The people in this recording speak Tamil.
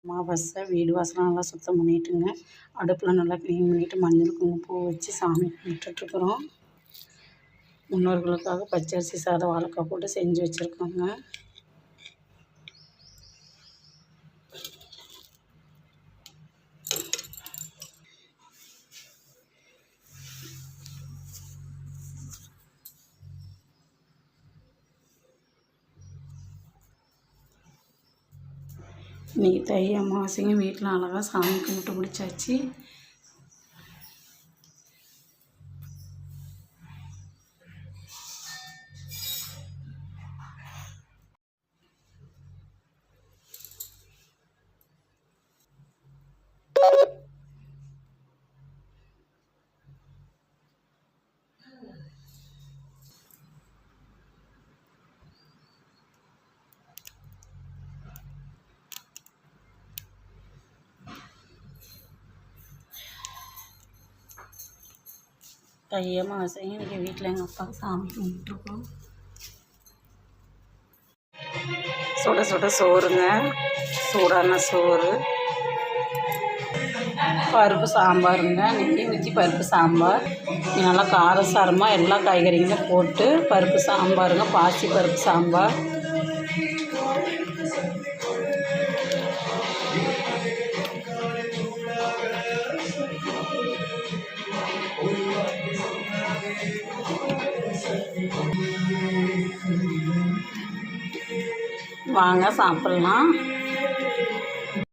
அமாவாசை வீடு வாசலாம் நல்லா சுத்தம் பண்ணிட்டுங்க. அடுப்பில் நல்லா க்ளீன் பண்ணிவிட்டு மஞ்சள் குங்குமப்பூ வச்சு சாமி கும்பிட்டுட்ருக்குறோம். முன்னோர்களுக்காக பச்சரிசி சாதம் வாழைக்காய் போட்டு செஞ்சு வச்சுருக்கோங்க. இன்றைக்கி தை அமாவாசைங்க. வீட்டில் அழகாக சாமி கும்பிட்டு முடிச்சாச்சு. தை அமாவாசைங்க. இன்றைக்கி வீட்டில் எங்கள் அப்பாவுக்கு சாமி கும்பிட்டுருக்கோம். சுட சுட சோறுங்க, சூடான சோறு, பருப்பு சாம்பாருங்க. நெய் ஊற்றி பருப்பு சாம்பார். நல்லா காரசாரமாக எல்லா காய்கறிகளும் போட்டு பருப்பு சாம்பாருங்க. பாசி பருப்பு சாம்பார். வாங்க சாப்பிட்லாம்.